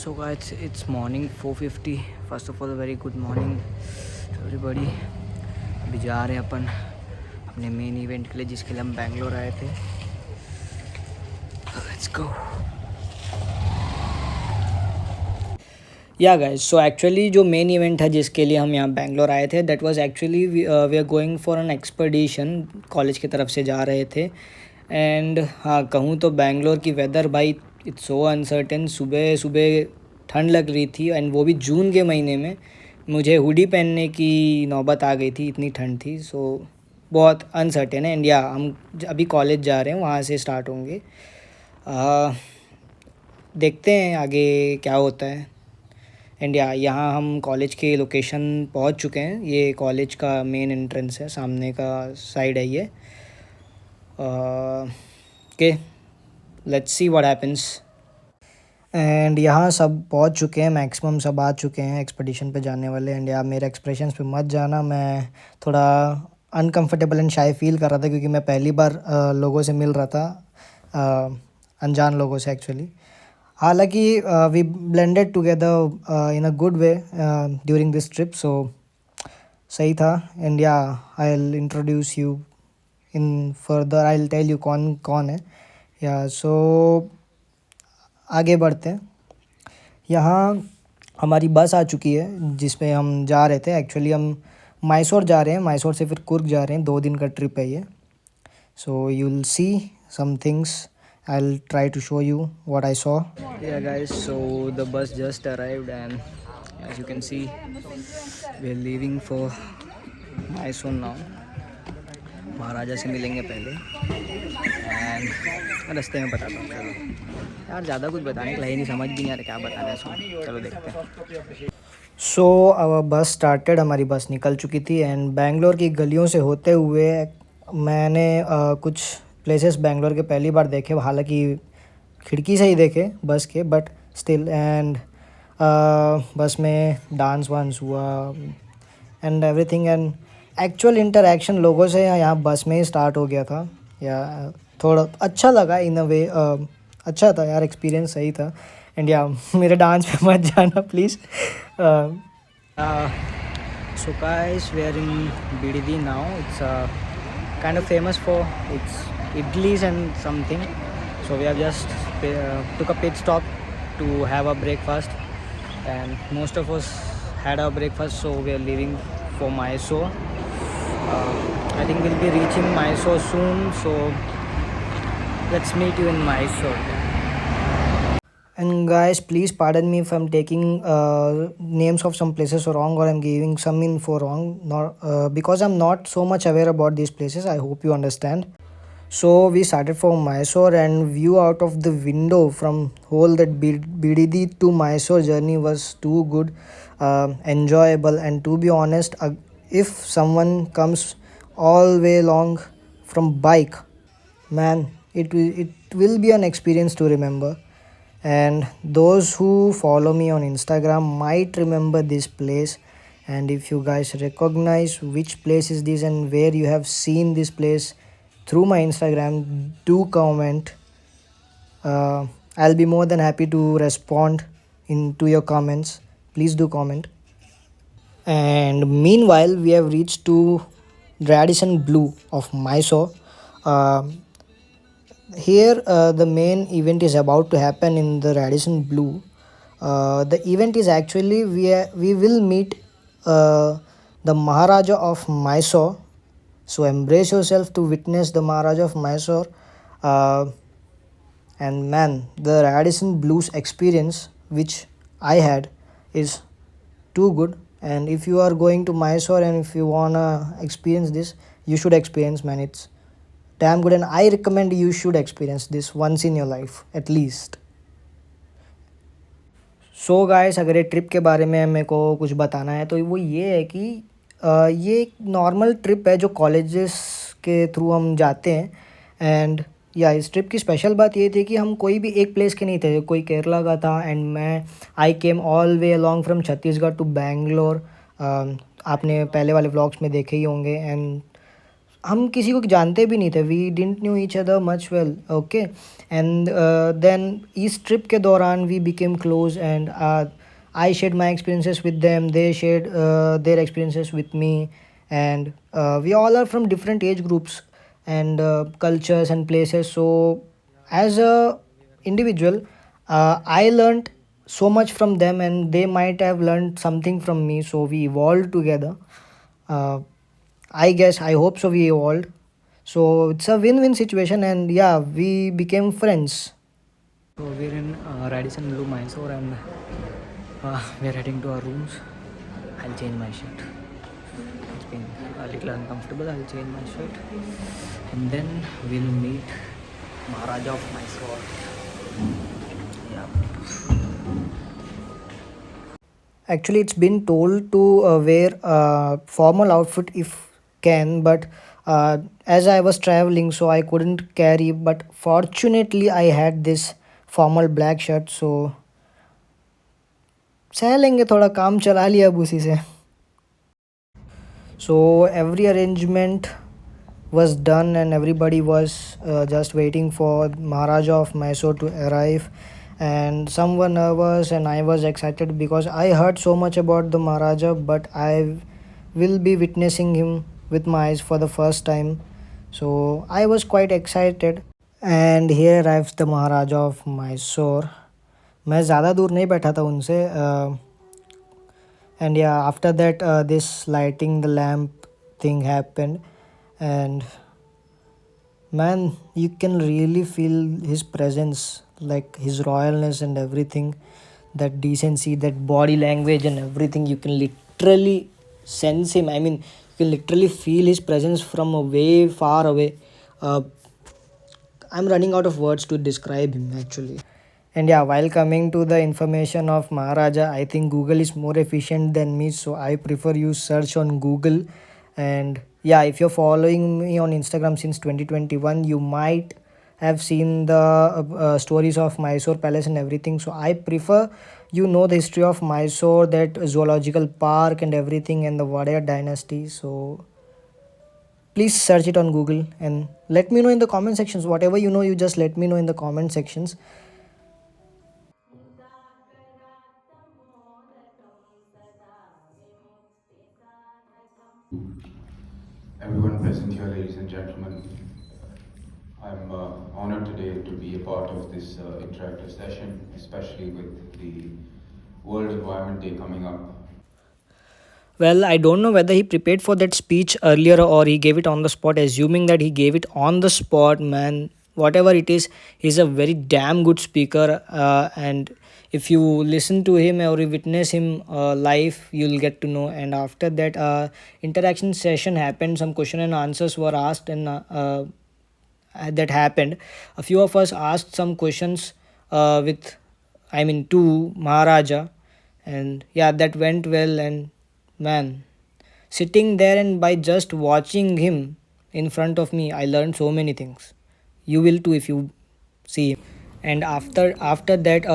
So guys, it's morning 4:50. First of all, very good morning everybody. अभी जा रहे हैं अपन अपने मेन इवेंट के लिए जिसके लिए हम बैंगलोर आए थे. Let's go. Yeah guys, so actually जो मेन इवेंट है जिसके लिए हम यहाँ बैंगलोर आए थे, that was actually we are going for an expedition. College की तरफ से जा रहे थे. एंड हाँ, कहूँ तो बैंगलोर की वेदर भाई इट्स सो अनसर्टेन. सुबह सुबह ठंड लग रही थी एंड वो भी जून के महीने में. मुझे हुडी पहनने की नौबत आ गई थी, इतनी ठंड थी. सो बहुत अनसर्टेन है. एंड या हम अभी कॉलेज जा रहे हैं, वहाँ से स्टार्ट होंगे. देखते हैं आगे क्या होता है. एंड यहाँ हम कॉलेज के लोकेशन पहुँच चुके हैं. ये कॉलेज का मेन एंट्रेंस है, सामने का साइड है ये. Okay, let's see what happens. And यहाँ सब पहुँच चुके हैं, मैक्सिमम सब आ चुके हैं एक्सपेडिशन पे जाने वाले. एंड यार मेरे एक्सप्रेशंस पे मत जाना, मैं थोड़ा अनकंफर्टेबल एंड शाई फील कर रहा था क्योंकि मैं पहली बार लोगों से मिल रहा था, अनजान लोगों से एक्चुअली. हालांकि we blended together in a good way during this trip, so सही था. And yeah I will introduce you in further, I will tell you कौन कौन है. या सो आगे बढ़ते हैं. यहाँ हमारी बस आ चुकी है जिसमें हम जा रहे थे. एक्चुअली हम मैसूर जा रहे हैं, मैसूर से फिर कुर्ग जा रहे हैं. 2 दिन का ट्रिप है ये. So you will see some things. I'll try to show you what I saw. Yeah guys, so the bus just arrived and as you can see we are leaving for Mysore now. महाराजा से मिलेंगे पहले and रास्ते में बताता हूँ. चलो यार, ज़्यादा कुछ बताने के लिए नहीं, समझ भी नहीं आ रहा क्या बताना है. सो चलो देखते हैं. सो आवर बस स्टार्टेड, हमारी बस निकल चुकी थी. एंड बैंगलोर की गलियों से होते हुए मैंने कुछ प्लेसेस बैंगलोर के पहली बार देखे, हालांकि खिड़की से ही देखे बस के, बट स्टिल. एंड बस में डांस वांस हुआ and everything. And actual interaction लोगों से यहाँ बस में ही स्टार्ट हो गया था. या थोड़ा अच्छा लगा इन अ वे. अच्छा था यार, एक्सपीरियंस सही था. एंड या मेरे डांस पे मत जाना please. So guys, we are in BDD now. It's kind of famous for its idlis and something. So we have just took a pit stop to have a breakfast, and most of us had our breakfast. So we are leaving for Mysore. I think we'll be reaching Mysore soon. So let's meet you in Mysore. And guys, please pardon me if I'm taking names of some places wrong or I'm giving some info wrong. Not because I'm not so much aware about these places. I hope you understand. So we started from Mysore, and view out of the window from whole that BDD to Mysore journey was too good, enjoyable. And to be honest, if someone comes all way long from bike, man, it will be an experience to remember. And those who follow me on Instagram might remember this place. And if you guys recognize which place is this and where you have seen this place through my Instagram, do comment. I'll be more than happy to respond into your comments. Please do comment. And meanwhile, we have reached to Radisson Blue of Mysore. Here the main event is about to happen in the Radisson Blue. The event is actually we will meet the Maharaja of Mysore. So embrace yourself to witness the Maharaja of Mysore. And man, the Radisson Blues experience which I had is too good. And if you are going to Mysore and if you wanna experience this, you should experience, man. It's damn good, and I recommend you should experience this once in your life at least. So guys, अगर ये trip के बारे में मेरे को कुछ बताना है तो वो ये है कि ये एक नॉर्मल ट्रिप है जो कॉलेजेस के थ्रू हम जाते हैं. एंड या इस ट्रिप की स्पेशल बात ये थी कि हम कोई भी एक प्लेस के नहीं थे. कोई केरला का था एंड मैं I came all way along from Chhattisgarh to Bangalore. आपने पहले वाले व्लॉग्स में देखे ही होंगे. एंड हम किसी को जानते भी नहीं थे, we didn't knew each other much well, okay. And then इस ट्रिप के दौरान we became close and I shared my experiences with them, they shared their experiences with me, and we all are from different age groups and cultures and places. So as a individual, I learned so much from them and they might have learned something from me, so we evolved together. uh, I guess, I hope so, we evolved. So it's a win-win situation, and yeah, we became friends. So we're in Radisson Blue Mysore and we're heading to our rooms. I'll change my shirt. It's been a little uncomfortable. I'll change my shirt and then we'll meet Maharaja of Mysore. Yeah. Actually, it's been told to wear a formal outfit if can, but as I was traveling, so I couldn't carry. But fortunately, I had this formal black shirt, so सह लेंगे, थोड़ा काम चला लिया अब उसी से. So every arrangement was done and everybody was just waiting for Maharaja of Mysore to arrive, and some were nervous and I was excited because I heard so much about the Maharaja, but I will be witnessing him with my eyes for the first time. So I was quite excited, and here arrives the Maharaja of Mysore. मैं ज़्यादा दूर नहीं बैठा था उनसे. And yeah, after that this lighting the lamp thing happened, and man, you can really feel his presence, like his royalness and everything, that decency, that body language and everything. You can literally sense him. I mean, you can literally feel his presence from a way far away. I'm running out of words to describe him actually. And yeah, while coming to the information of Maharaja, I think Google is more efficient than me, so I prefer you search on Google. And yeah, if you're following me on Instagram since 2021, you might have seen the stories of Mysore Palace and everything. So I prefer you know the history of Mysore, that zoological park and everything, and the Wadaya dynasty. So please search it on Google and let me know in the comment sections. Whatever you know, you just let me know in the comment sections. Everyone present here, ladies and gentlemen. I'm honored today to be a part of this interactive session, especially with the World Environment Day coming up. Well, I don't know whether he prepared for that speech earlier or he gave it on the spot. Assuming that he gave it on the spot, man, whatever it is, he's a very damn good speaker. And if you listen to him or you witness him live, you'll get to know. And after that, interaction session happened. Some question and answers were asked, and that happened. A few of us asked some questions with, I mean, to Maharaja, and yeah, that went well. And man, sitting there and by just watching him in front of me, I learned so many things. You will too if you see him. And after that,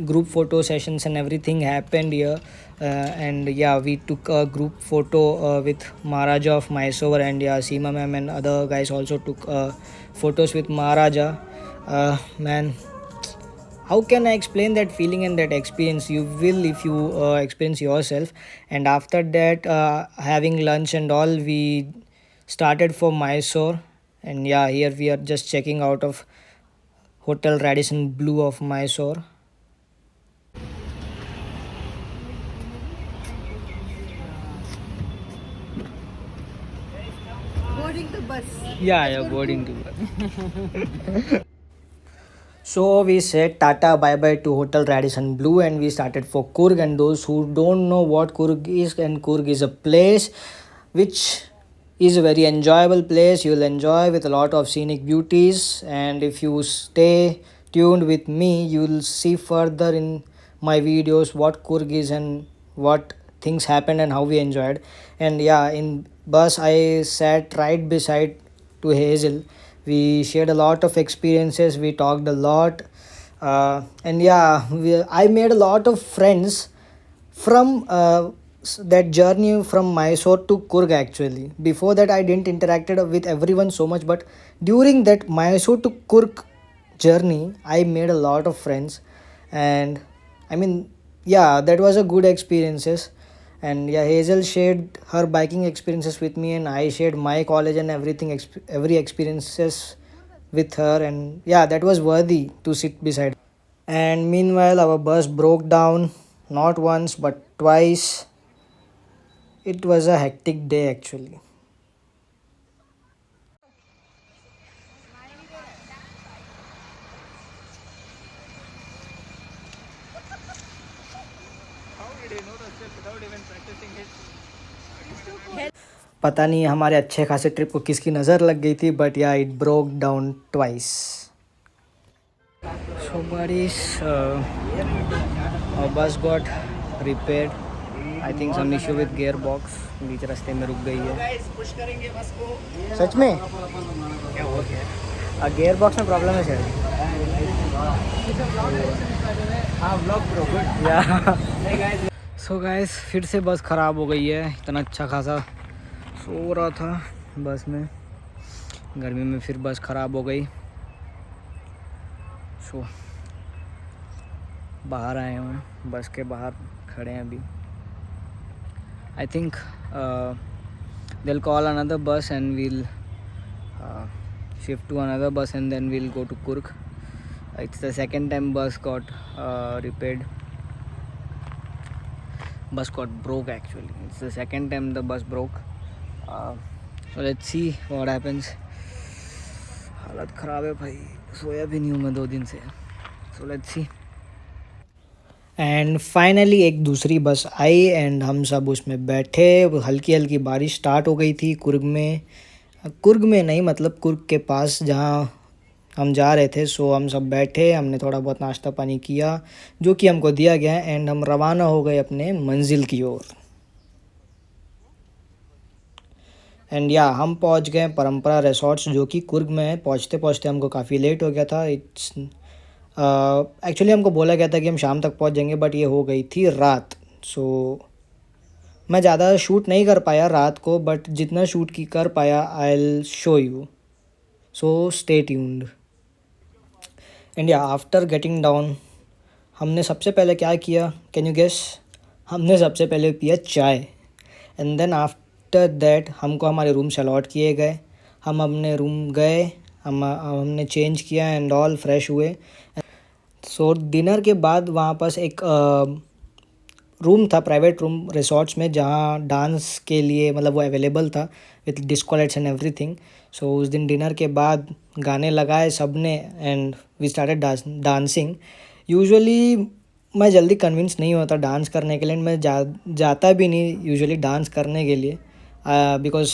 group photo sessions and everything happened here. And yeah, we took a group photo with Maharaja of Mysore, and yeah, Seema ma'am and other guys also took photos with Maharaja. Man, how can I explain that feeling and that experience? You will if you experience yourself. And after that, having lunch and all, we started for Mysore. And yeah, here we are just checking out of Hotel Radisson Blue of Mysore. Boarding the bus. Yeah, yeah, boarding to. So we said Tata bye bye to Hotel Radisson Blue and we started for Kurg. And those who don't know what Kurg is, and Kurg is a place which is a very enjoyable place. You'll enjoy with a lot of scenic beauties, and if you stay tuned with me, you'll see further in my videos what Kurg is and what things happened and how we enjoyed. And yeah, in bus I sat right beside to Hazel. We shared a lot of experiences, we talked a lot, and yeah, I made a lot of friends from that journey from Mysore to Kurg actually. Before that, I didn't interacted with everyone so much, but during that Mysore to Kurg journey, I made a lot of friends, and I mean, yeah, that was a good experiences. And yeah, Hazel shared her biking experiences with me, and I shared my college and everything, every experiences with her, and yeah, that was worthy to sit beside. And meanwhile, our bus broke down not once but twice. It was a hectic day actually. पता नहीं हमारे अच्छे खासे trip को किसकी नज़र लग गई थी, बट या it broke down twice. So buddies, our bus got repaired. I think some issue with gearbox. बीच रास्ते में रुक गई है. सच में? गेयर बॉक्स में प्रॉब्लम है शायद. सो गाइस, फिर से बस ख़राब हो गई है. इतना अच्छा खासा सो रहा था बस में, गर्मी में फिर बस ख़राब हो गई. सो बाहर आए हुए हैं, बस के बाहर खड़े हैं अभी. I think they'll call another bus and we'll shift to another bus and then we'll go to Kurg. It's the second time bus got repaired. Bus got broke actually. It's the second time the bus broke. So let's see what happens. हालत ख़राब है भाई, सोया भी नहीं हूँ मैं 2 दिन से. So let's see. And finally एक दूसरी बस आई एंड हम सब उसमें बैठे. हल्की हल्की बारिश स्टार्ट हो गई थी कुर्ग में. कुर्ग में नहीं, मतलब कुर्ग के पास जहाँ हम जा रहे थे. सो हम सब बैठे, हमने थोड़ा बहुत नाश्ता पानी किया जो कि हमको दिया गया है, एंड हम रवाना हो गए अपने मंजिल की ओर. एंड या हम पहुंच गए परंपरा रिसोर्ट्स जो कि कुर्ग में है. पहुंचते पहुंचते हमको काफ़ी लेट हो गया था. इट्स एक्चुअली हमको बोला गया था कि हम शाम तक पहुंच जाएंगे, बट ये हो गई थी रात. सो मैं ज़्यादा शूट नहीं कर पाया रात को, बट जितना शूट की कर पाया I will show you. So stay tuned. And या आफ्टर गेटिंग डाउन, हमने सबसे पहले क्या किया, कैन यू गेस? हमने सबसे पहले पिया चाय. एंड देन आफ्टर दैट हमको हमारे रूम से अलॉट किए गए. हम अपने रूम गए, हमने चेंज किया एंड ऑल फ्रेश हुए. सो डिनर के बाद वहाँ पास एक रूम था, प्राइवेट रूम रिसोर्ट्स में, जहाँ डांस के लिए मतलब वो अवेलेबल था with disco lights and everything. So उस दिन डिनर के बाद गाने लगाए सब ने and we started dancing. Usually मैं जल्दी कन्विंस नहीं होता डांस करने के लिए. मैं जाता भी नहीं यूजुअली डांस करने के लिए, because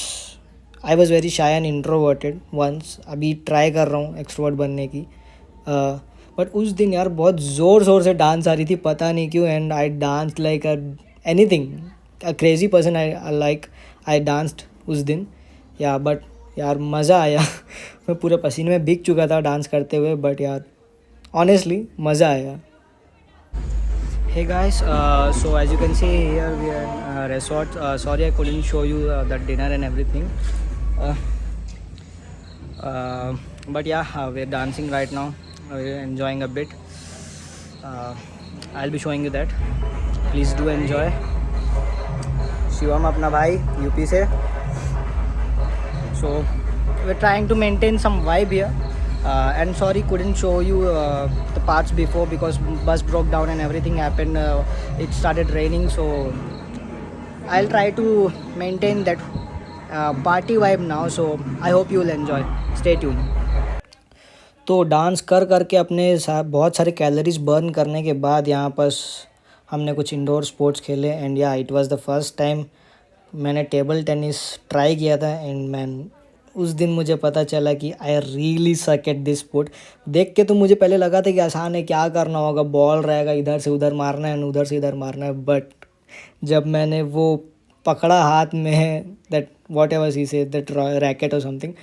I was very shy and introverted once. अभी ट्राई कर रहा हूँ एक्सट्रोवर्ट बनने की. बट उस दिन यार बहुत ज़ोर ज़ोर से डांस आ रही थी, पता नहीं क्यों. And I dance like anything, a crazy person. I danced उस दिन. या बट यार मज़ा आया. मैं पूरे पसीने में भीग चुका था डांस करते हुए, बट यार ऑनेस्टली मज़ा आया. Hey guys, so as you can see here we are in a resort. Sorry I couldn't show you the dinner and everything. But yeah, we're dancing right now. We're enjoying a bit. I'll be showing you that. Please do enjoy. Shivam अपना भाई UP से. So we're trying to maintain some vibe here. And sorry couldn't show you the parts before because bus broke down and everything happened. It started raining, so I'll try to maintain that party vibe now. So I hope you will enjoy. Stay tuned. तो dance कर कर के अपने बहुत सारे calories burn करने के बाद यहाँ पर हमने कुछ इंडोर स्पोर्ट्स खेले. एंड या it was the first time मैंने टेबल टेनिस ट्राई किया था. एंड मैन उस दिन मुझे पता चला कि आई really suck at this sport. देख के तो मुझे पहले लगा था कि आसान है, क्या करना होगा, बॉल रहेगा इधर से उधर मारना है उधर से इधर मारना है. बट जब मैंने वो पकड़ा हाथ में, that what ever see say that racket और समथिंग,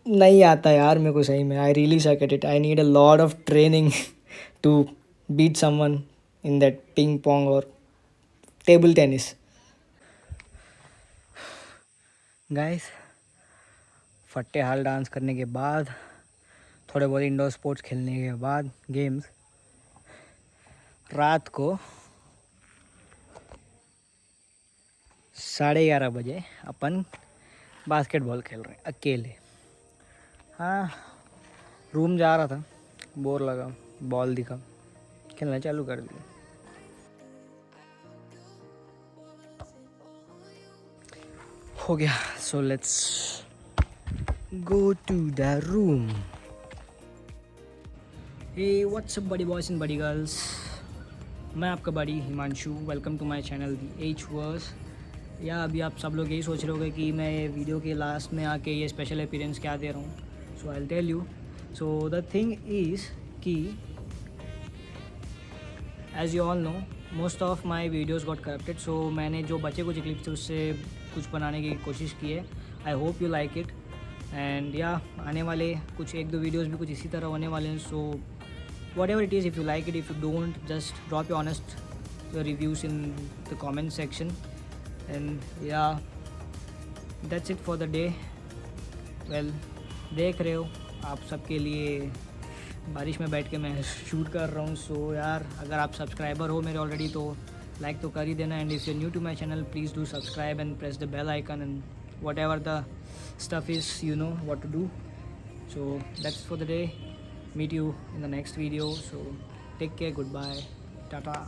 नहीं आता यार मेरे को सही में. I really suck at it. I need a lot of training to beat someone in that ping pong और टेबल टेनिस। गाइस, फट्टे हाल डांस करने के बाद, थोड़े बहुत इंडोर स्पोर्ट्स खेलने के बाद, गेम्स, रात को 11:30 बजे अपन बास्केटबॉल खेल रहे हैं अकेले। हाँ, रूम जा रहा था, बोर लगा, बॉल दिखा, खेलना चालू कर दिया। हो गया। So let's go to the room. Hey what's up buddy boys and buddy girls, मैं आपका buddy Himanshu. Welcome to my channel the edge verse. या अभी आप सब लोग यही सोच रहे होगे कि मैं वीडियो के लास्ट में आके ये स्पेशल अपीयरेंस क्या दे रहा हूँ। So I will tell you. So the thing is कि as you all know, most of my videos got corrupted. So मैंने जो बचे कुछ क्लिप्स थे उससे कुछ बनाने की कोशिश की है। I hope you like it. And या आने वाले कुछ 1-2 वीडियोज़ भी कुछ इसी तरह होने वाले हैं। So whatever it is, if you like it, if you don't, just drop your honest reviews in the comment section. And yeah that's it for the day. Well, देख रहे हो आप सबके लिए बारिश में बैठ के मैं शूट कर रहा हूँ। सो यार, अगर आप सब्सक्राइबर हो मेरे ऑलरेडी तो लाइक तो कर ही देना। And if you new to my channel, please do subscribe and press the bell icon and whatever the stuff is, you know what to do. So that's for the day. Meet you in the next video. So take care, goodbye, tata.